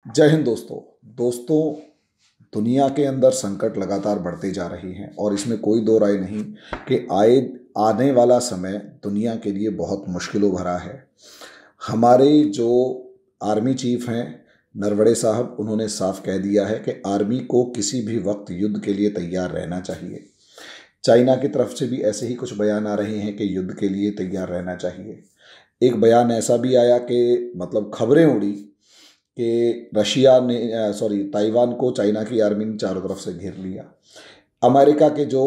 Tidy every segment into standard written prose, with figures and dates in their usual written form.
जय हिंद दोस्तों। दोस्तों, दुनिया के अंदर संकट लगातार बढ़ते जा रहे हैं और इसमें कोई दो राय नहीं कि आने वाला समय दुनिया के लिए बहुत मुश्किलों भरा है। हमारे जो आर्मी चीफ हैं नरवणे साहब, उन्होंने साफ कह दिया है कि आर्मी को किसी भी वक्त युद्ध के लिए तैयार रहना चाहिए। चाइना की तरफ से भी ऐसे ही कुछ बयान आ रहे हैं कि युद्ध के लिए तैयार रहना चाहिए। एक बयान ऐसा भी आया कि खबरें उड़ी कि रशिया ने ताइवान को चाइना की आर्मी ने चारों तरफ से घेर लिया। अमेरिका के जो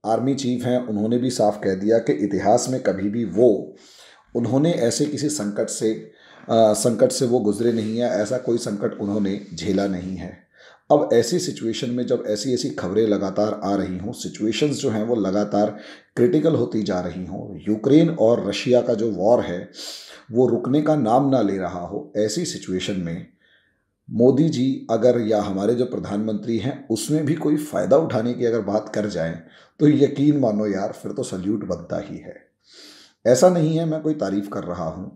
आर्मी चीफ हैं उन्होंने भी साफ कह दिया कि इतिहास में कभी भी उन्होंने ऐसे किसी संकट से वो गुजरे नहीं है, ऐसा कोई संकट उन्होंने झेला नहीं है। अब ऐसी सिचुएशन में जब ऐसी ऐसी खबरें लगातार आ रही हों, सिचुएशंस जो हैं वो लगातार क्रिटिकल होती जा रही हों, यूक्रेन और रशिया का जो वॉर है वो रुकने का नाम ना ले रहा हो, ऐसी सिचुएशन में मोदी जी अगर या हमारे जो प्रधानमंत्री हैं उसमें भी कोई फ़ायदा उठाने की अगर बात कर जाएं तो यकीन मानो यार, फिर तो सल्यूट बनता ही है। ऐसा नहीं है मैं कोई तारीफ़ कर रहा हूँ,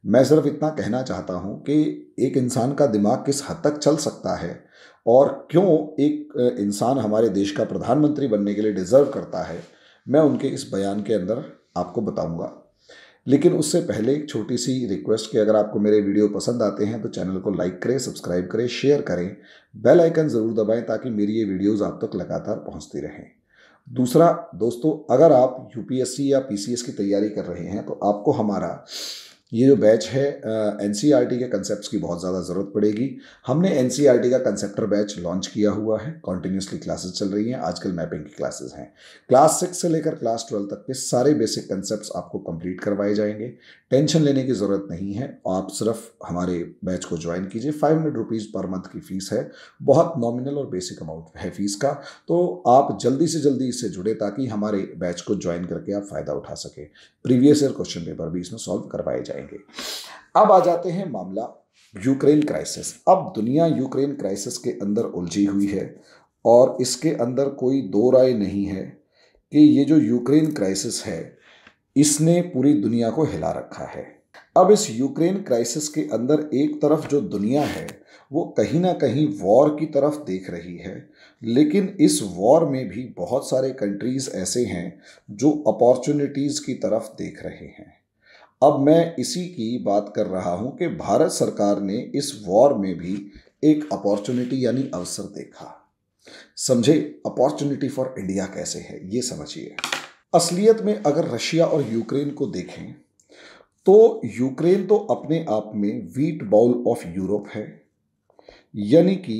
मैं सिर्फ इतना कहना चाहता हूँ कि एक इंसान का दिमाग किस हद तक चल सकता है और क्यों एक इंसान हमारे देश का प्रधानमंत्री बनने के लिए डिज़र्व करता है, मैं उनके इस बयान के अंदर आपको बताऊंगा। लेकिन उससे पहले एक छोटी सी रिक्वेस्ट कि अगर आपको मेरे वीडियो पसंद आते हैं तो चैनल को लाइक करें, सब्सक्राइब करें, शेयर करें, बेल आइकन ज़रूर दबाएं ताकि मेरी ये वीडियोज़ आप तक लगातार पहुंचती रहें। दूसरा दोस्तों, अगर आप यूपीएससी या पीसीएस की तैयारी कर रहे हैं तो आपको हमारा ये जो बैच है एनसीईआरटी के कंसेप्ट्स की बहुत ज़्यादा ज़रूरत पड़ेगी। हमने एनसीईआरटी का कंसेप्टर बैच लॉन्च किया हुआ है, कॉन्टिन्यूसली क्लासेस चल रही हैं, आजकल मैपिंग की क्लासेस हैं। क्लास 6 से लेकर क्लास 12 तक के सारे बेसिक कंसेप्ट्स आपको कंप्लीट करवाए जाएंगे। टेंशन लेने की ज़रूरत नहीं है, आप सिर्फ हमारे बैच को ज्वाइन कीजिए। 500 रुपीज़ पर मंथ की फ़ीस है, बहुत नॉमिनल और बेसिक अमाउंट है फ़ीस का। तो आप जल्दी से जल्दी इससे जुड़े ताकि हमारे बैच को ज्वाइन करके आप फ़ायदा उठा सकें। प्रीवियस ईयर क्वेश्चन पेपर भी इसमें सॉल्व करवाए जाएंगे। अब आ जाते हैं मामला यूक्रेन क्राइसिस। अब दुनिया यूक्रेन क्राइसिस के अंदर उलझी हुई है और इसके अंदर कोई दो राय नहीं है कि ये जो यूक्रेन क्राइसिस है इसने पूरी दुनिया को हिला रखा है। अब इस यूक्रेन क्राइसिस के अंदर एक तरफ जो दुनिया है वो कहीं ना कहीं वॉर की तरफ देख रही है, लेकिन इस वॉर में भी बहुत सारे कंट्रीज ऐसे हैं जो अपॉर्चुनिटीज़ की तरफ देख रहे हैं। अब मैं इसी की बात कर रहा हूं कि भारत सरकार ने इस वॉर में भी एक अपॉर्चुनिटी यानी अवसर देखा। समझे अपॉर्चुनिटी फॉर इंडिया कैसे है, ये समझिए। असलियत में अगर रशिया और यूक्रेन को देखें तो यूक्रेन तो अपने आप में व्हीट बाउल ऑफ यूरोप है, यानी कि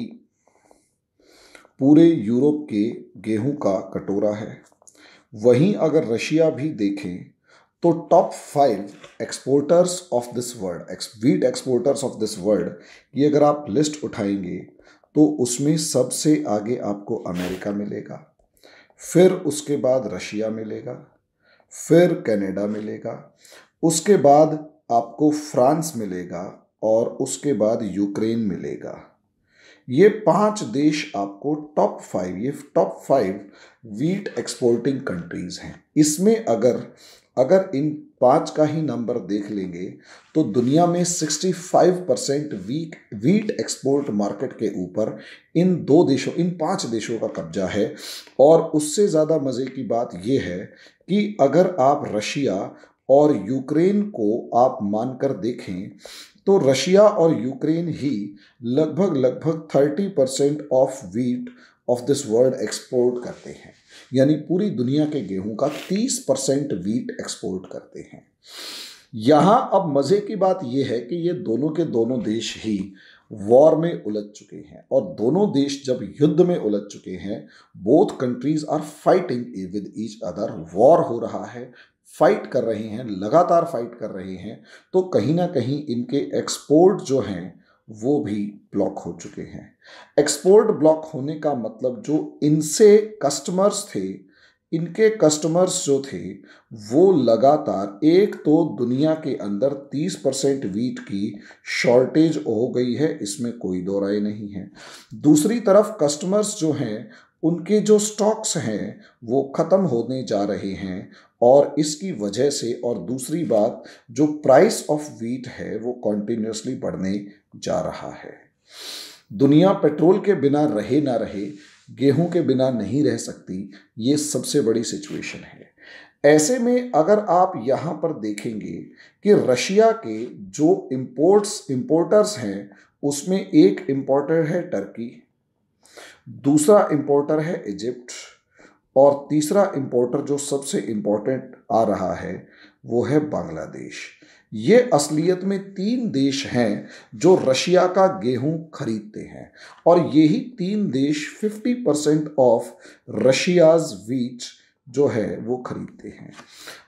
पूरे यूरोप के गेहूं का कटोरा है। वहीं अगर रशिया भी देखें तो top 5 exporters of this world, wheat exporters of this world की अगर आप लिस्ट उठाएंगे तो उसमें सबसे आगे आपको अमेरिका मिलेगा, फिर उसके बाद रशिया मिलेगा, फिर कनाडा मिलेगा, उसके बाद आपको फ्रांस मिलेगा और उसके बाद यूक्रेन मिलेगा। ये 5 देश आपको टॉप 5 व्हीट एक्सपोर्टिंग कंट्रीज हैं। इसमें अगर इन 5 का ही नंबर देख लेंगे तो दुनिया में 65% व्हीट एक्सपोर्ट मार्केट के ऊपर इन 5 देशों का कब्जा है। और उससे ज़्यादा मज़े की बात यह है कि अगर आप रशिया और यूक्रेन को आप मानकर देखें तो रशिया और यूक्रेन ही लगभग 30% of wheat of this world export करते हैं, यानी पूरी दुनिया के गेहूं का 30% व्हीट एक्सपोर्ट करते हैं। यहां अब मजे की बात यह है कि ये दोनों के दोनों देश ही वॉर में उलझ चुके हैं और दोनों देश जब युद्ध में उलझ चुके हैं, both countries are fighting with each other, war हो रहा है, फाइट कर रहे हैं, लगातार फाइट कर रहे हैं, तो कहीं ना कहीं इनके एक्सपोर्ट जो हैं वो भी ब्लॉक हो चुके हैं। एक्सपोर्ट ब्लॉक होने का मतलब जो इनसे कस्टमर्स थे, इनके कस्टमर्स जो थे वो लगातार, एक तो दुनिया के अंदर 30% व्हीट की शॉर्टेज हो गई है, इसमें कोई दो राय नहीं है। दूसरी तरफ कस्टमर्स जो हैं उनके जो स्टॉक्स हैं वो ख़त्म होने जा रहे हैं और इसकी वजह से, और दूसरी बात जो प्राइस ऑफ व्हीट है वो कॉन्टिन्यूसली बढ़ने जा रहा है। दुनिया पेट्रोल के बिना रहे ना रहे, गेहूं के बिना नहीं रह सकती, ये सबसे बड़ी सिचुएशन है। ऐसे में अगर आप यहाँ पर देखेंगे कि रशिया के जो इंपोर्टर्स हैं, उसमें एक इंपोर्टर है टर्की, दूसरा इंपोर्टर है इजिप्ट, और तीसरा इंपोर्टर जो सबसे इंपॉर्टेंट आ रहा है वो है बांग्लादेश। ये असलियत में 3 देश हैं जो रशिया का गेहूं खरीदते हैं, और यही 3 देश 50% ऑफ रशियाज व्हीट जो है वो खरीदते हैं।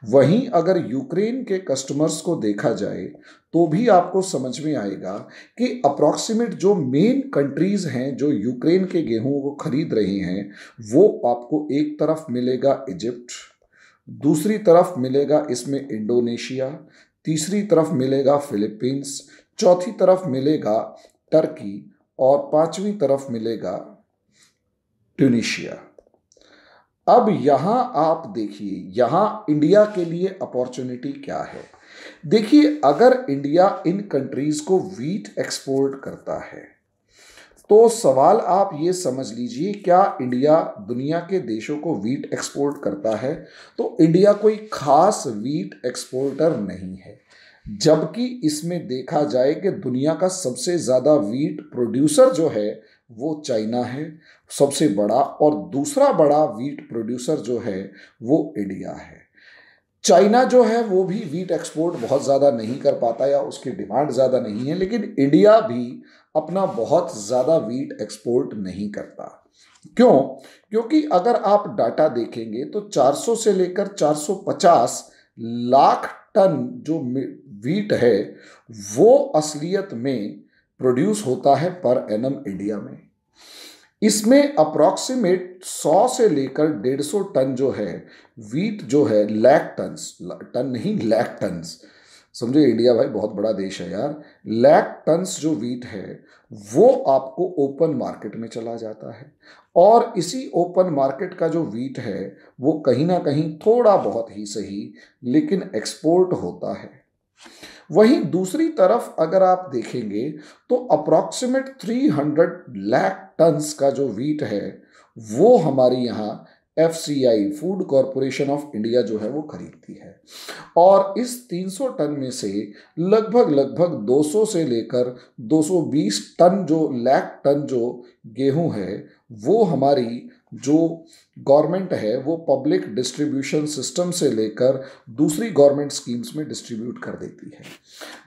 वहीं अगर यूक्रेन के कस्टमर्स को देखा जाए तो भी आपको समझ में आएगा कि अप्रॉक्सीमेट जो मेन कंट्रीज हैं जो यूक्रेन के गेहूं को खरीद रही हैं, वो आपको एक तरफ मिलेगा इजिप्ट, दूसरी तरफ मिलेगा इसमें इंडोनेशिया, तीसरी तरफ मिलेगा फिलीपींस, चौथी तरफ मिलेगा टर्की, और पांचवी तरफ मिलेगा ट्यूनीशिया। अब यहां आप देखिए, यहां इंडिया के लिए अपॉर्चुनिटी क्या है। देखिए, अगर इंडिया इन कंट्रीज को व्हीट एक्सपोर्ट करता है तो सवाल आप ये समझ लीजिए, क्या इंडिया दुनिया के देशों को व्हीट एक्सपोर्ट करता है? तो इंडिया कोई खास व्हीट एक्सपोर्टर नहीं है, जबकि इसमें देखा जाए कि दुनिया का सबसे ज़्यादा व्हीट प्रोड्यूसर जो है वो चाइना है सबसे बड़ा, और दूसरा बड़ा व्हीट प्रोड्यूसर जो है वो इंडिया है। चाइना जो है वो भी व्हीट एक्सपोर्ट बहुत ज़्यादा नहीं कर पाता या उसकी डिमांड ज़्यादा नहीं है, लेकिन इंडिया भी अपना बहुत ज़्यादा व्हीट एक्सपोर्ट नहीं करता। क्यों? क्योंकि अगर आप डाटा देखेंगे तो 400 से लेकर 450 लाख टन जो व्हीट है वो असलियत में प्रोड्यूस होता है पर एनम इंडिया में। इसमें अप्रॉक्सीमेट 100 से लेकर 150 टन जो है व्हीट जो है, लाख टन्स, टन नहीं लाख टन्स, समझो इंडिया भाई बहुत बड़ा देश है यार, लाख टन्स जो व्हीट है वो आपको ओपन मार्केट में चला जाता है, और इसी ओपन मार्केट का जो व्हीट है वो कहीं ना कहीं थोड़ा बहुत ही सही लेकिन एक्सपोर्ट होता है। वहीं दूसरी तरफ अगर आप देखेंगे तो अप्रॉक्सीमेट 300 लाख टन्स का जो व्हीट है वो हमारी यहाँ FCI food corporation of India जो है वो खरीदती है, और इस 300 टन में से लगभग 200 से लेकर 220 टन जो लाख टन जो गेहूं है वो हमारी जो गवर्नमेंट है वो पब्लिक डिस्ट्रीब्यूशन सिस्टम से लेकर दूसरी गवर्नमेंट स्कीम्स में डिस्ट्रीब्यूट कर देती है।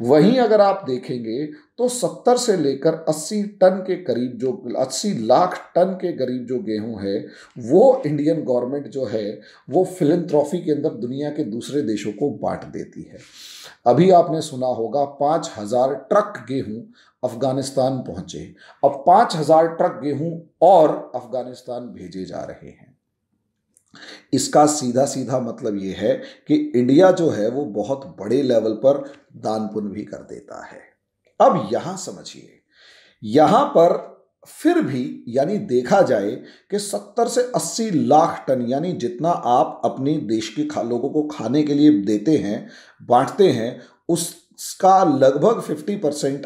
वहीं अगर आप देखेंगे तो 70 से लेकर 80 टन के करीब जो 80 लाख टन के करीब जो गेहूं है वो इंडियन गवर्नमेंट जो है वो फिलैंथ्रोपी के अंदर दुनिया के दूसरे देशों को बांट देती है। अभी आपने सुना होगा 5000 ट्रक गेहूं अफगानिस्तान पहुंचे, अब 5000 ट्रक गेहूं और अफगानिस्तान भेजे जा रहे हैं। इसका सीधा सीधा मतलब ये है कि इंडिया जो है वो बहुत बड़े लेवल पर दान पुण्य भी कर देता है। अब यहां समझिए, यहां पर फिर भी यानी देखा जाए कि 70 से 80 लाख टन यानी जितना आप अपने देश के लोगों को खाने के लिए देते हैं, बांटते हैं, उसका लगभग 50%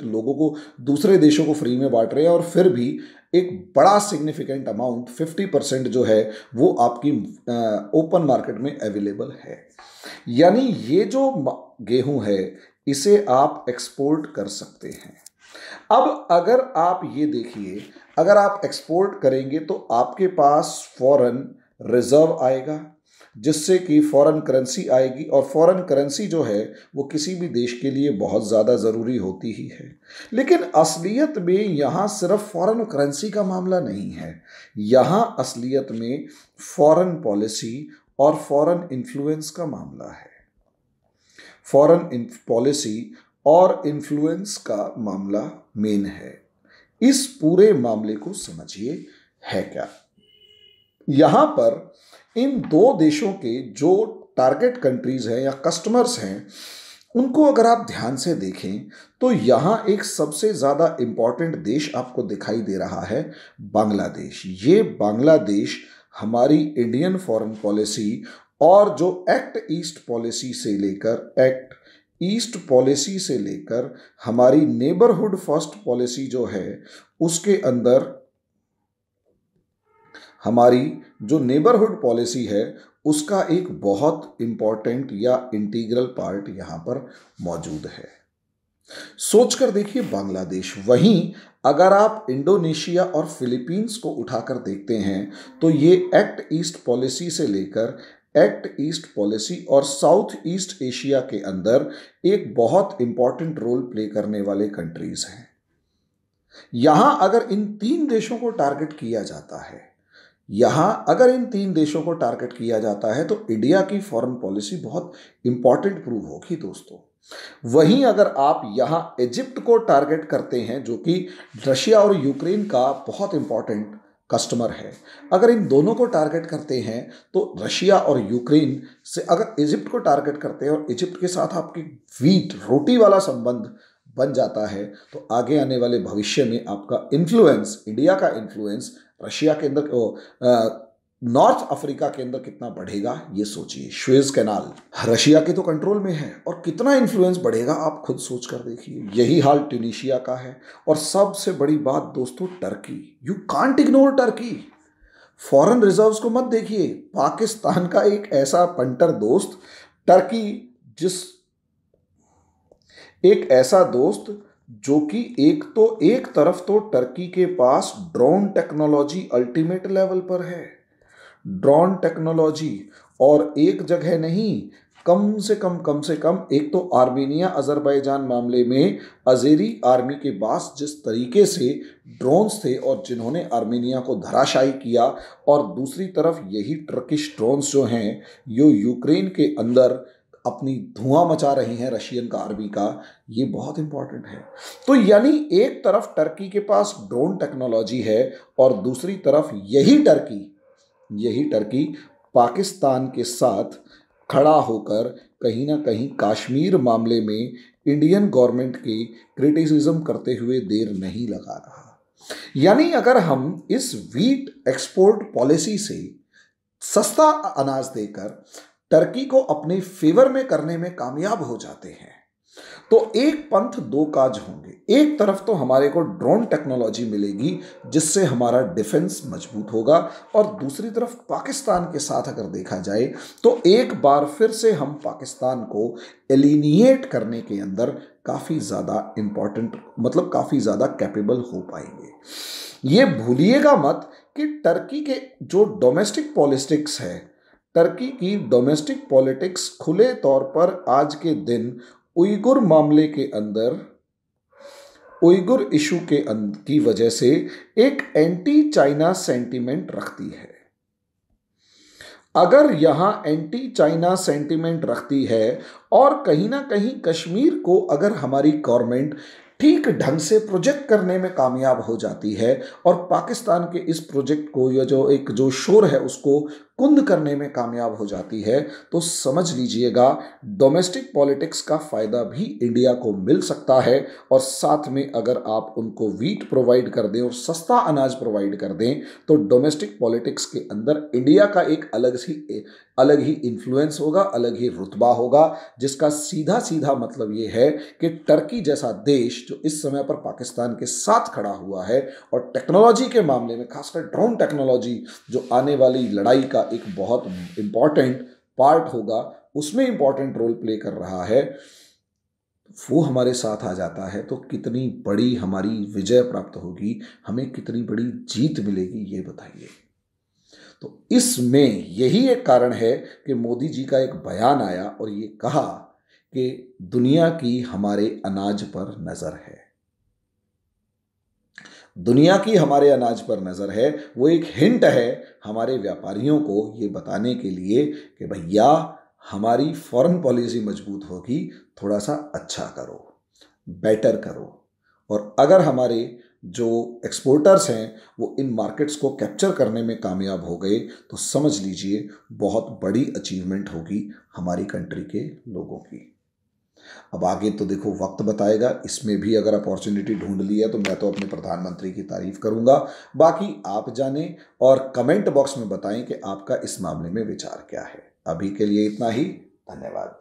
लोगों को दूसरे देशों को फ्री में बांट रहे हैं, और फिर भी एक बड़ा सिग्निफिकेंट अमाउंट 50% जो है वो आपकी ओपन मार्केट में अवेलेबल है। यानी ये जो गेहूं है इसे आप एक्सपोर्ट कर सकते हैं। अब अगर आप ये देखिए, अगर आप एक्सपोर्ट करेंगे तो आपके पास फॉरेन रिजर्व आएगा, जिससे कि फॉरेन करेंसी आएगी, और फॉरेन करेंसी जो है वो किसी भी देश के लिए बहुत ज़्यादा ज़रूरी होती ही है। लेकिन असलियत में यहाँ सिर्फ फॉरेन करेंसी का मामला नहीं है, यहाँ असलियत में फॉरेन पॉलिसी और फॉरेन इन्फ्लुएंस का मामला है। फॉरेन पॉलिसी और इन्फ्लुएंस का मामला मेन है। इस पूरे मामले को समझिए है क्या। यहाँ पर इन 2 देशों के जो टारगेट कंट्रीज हैं या कस्टमर्स हैं उनको अगर आप ध्यान से देखें तो यहाँ एक सबसे ज़्यादा इम्पॉर्टेंट देश आपको दिखाई दे रहा है, बांग्लादेश। ये बांग्लादेश हमारी इंडियन फॉरेन पॉलिसी और जो एक्ट ईस्ट पॉलिसी से लेकर एक्ट ईस्ट पॉलिसी से लेकर हमारी नेबरहुड फर्स्ट पॉलिसी जो है उसके अंदर हमारी जो नेबरहुड पॉलिसी है उसका एक बहुत इंपॉर्टेंट या इंटीग्रल पार्ट यहाँ पर मौजूद है। सोचकर देखिए बांग्लादेश, वहीं अगर आप इंडोनेशिया और फिलीपींस को उठाकर देखते हैं तो ये एक्ट ईस्ट पॉलिसी से लेकर एक्ट ईस्ट पॉलिसी और साउथ ईस्ट एशिया के अंदर एक बहुत इंपॉर्टेंट रोल प्ले करने वाले कंट्रीज हैं। यहां अगर इन तीन देशों को टारगेट किया जाता है तो इंडिया की फॉरेन पॉलिसी बहुत इंपॉर्टेंट प्रूव होगी दोस्तों। वहीं अगर आप यहां इजिप्ट को टारगेट करते हैं जो कि रशिया और यूक्रेन का बहुत इंपॉर्टेंट कस्टमर है, अगर इन दोनों को टारगेट करते हैं तो रशिया और यूक्रेन से अगर इजिप्ट को टारगेट करते हैं और इजिप्ट के साथ आपकी वीट रोटी वाला संबंध बन जाता है तो आगे आने वाले भविष्य में आपका इन्फ्लुएंस, इंडिया का इन्फ्लुएंस रशिया के अंदर, नॉर्थ अफ्रीका के अंदर कितना बढ़ेगा ये सोचिए। सुएज कैनाल रशिया के तो कंट्रोल में है और कितना इन्फ्लुएंस बढ़ेगा आप खुद सोच कर देखिए। यही हाल ट्यूनीशिया का है। और सबसे बड़ी बात दोस्तों, Turkey, you can't ignore Turkey. Foreign reserves को मत देखिए, पाकिस्तान का एक ऐसा पंटर दोस्त टर्की, एक ऐसा दोस्त जो कि एक तरफ तो टर्की के पास ड्रोन टेक्नोलॉजी अल्टीमेट लेवल पर है, ड्रोन टेक्नोलॉजी, और एक जगह नहीं, कम से कम एक तो आर्मेनिया अजरबैजान मामले में अजेरी आर्मी के पास जिस तरीके से ड्रोन्स थे और जिन्होंने आर्मेनिया को धराशायी किया, और दूसरी तरफ यही टर्किश ड्रोन्स जो हैं यो यूक्रेन के अंदर अपनी धुआं मचा रही हैं रशियन का आर्मी का, ये बहुत इंपॉर्टेंट है। तो यानी एक तरफ टर्की के पास ड्रोन टेक्नोलॉजी है और दूसरी तरफ यही टर्की पाकिस्तान के साथ खड़ा होकर कहीं ना कहीं कश्मीर मामले में इंडियन गवर्नमेंट की क्रिटिसिज्म करते हुए देर नहीं लगा रहा। यानी अगर हम इस वीट एक्सपोर्ट पॉलिसी से सस्ता अनाज देकर टर्की को अपने फेवर में करने में कामयाब हो जाते हैं तो एक पंथ दो काज होंगे। एक तरफ तो हमारे को ड्रोन टेक्नोलॉजी मिलेगी जिससे हमारा डिफेंस मजबूत होगा, और दूसरी तरफ पाकिस्तान के साथ अगर देखा जाए तो एक बार फिर से हम पाकिस्तान को एलिनिएट करने के अंदर काफ़ी ज़्यादा इंपॉर्टेंट, मतलब काफ़ी ज़्यादा कैपेबल हो पाएंगे। ये भूलिएगा मत कि टर्की के जो डोमेस्टिक पॉलिटिक्स है, टर्की की डोमेस्टिक पॉलिटिक्स खुले तौर पर आज के दिन उइगुर मामले के अंदर, उइगुर इशू की वजह से एक एंटी चाइना सेंटीमेंट रखती है। अगर यहां एंटी चाइना सेंटीमेंट रखती है और कहीं ना कहीं कश्मीर को अगर हमारी गवर्नमेंट ठीक ढंग से प्रोजेक्ट करने में कामयाब हो जाती है और पाकिस्तान के इस प्रोजेक्ट को या जो शोर है उसको कुंद करने में कामयाब हो जाती है, तो समझ लीजिएगा डोमेस्टिक पॉलिटिक्स का फ़ायदा भी इंडिया को मिल सकता है। और साथ में अगर आप उनको वीट प्रोवाइड कर दें और सस्ता अनाज प्रोवाइड कर दें तो डोमेस्टिक पॉलिटिक्स के अंदर इंडिया का एक अलग ही इन्फ्लुएंस होगा, अलग ही रुतबा होगा, जिसका सीधा मतलब ये है कि टर्की जैसा देश जो इस समय पर पाकिस्तान के साथ खड़ा हुआ है और टेक्नोलॉजी के मामले में खासकर ड्रोन टेक्नोलॉजी जो आने वाली लड़ाई का एक बहुत इंपॉर्टेंट पार्ट होगा, उसमें इंपॉर्टेंट रोल प्ले कर रहा है, वो हमारे साथ आ जाता है तो कितनी बड़ी हमारी विजय प्राप्त होगी, हमें कितनी बड़ी जीत मिलेगी ये बताइए। तो इसमें यही एक कारण है कि मोदी जी का एक बयान आया और ये कहा कि दुनिया की हमारे अनाज पर नजर है, दुनिया की हमारे अनाज पर नजर है। वो एक हिंट है हमारे व्यापारियों को ये बताने के लिए कि भैया हमारी फॉरेन पॉलिसी मजबूत होगी, थोड़ा सा अच्छा करो, बेटर करो। और अगर हमारे जो एक्सपोर्टर्स हैं वो इन मार्केट्स को कैप्चर करने में कामयाब हो गए तो समझ लीजिए बहुत बड़ी अचीवमेंट होगी हमारी कंट्री के लोगों की। अब आगे तो देखो वक्त बताएगा, इसमें भी अगर अपॉर्चुनिटी ढूंढ ली है तो मैं तो अपने प्रधानमंत्री की तारीफ करूंगा। बाकी आप जानें और कमेंट बॉक्स में बताएं कि आपका इस मामले में विचार क्या है। अभी के लिए इतना ही, धन्यवाद।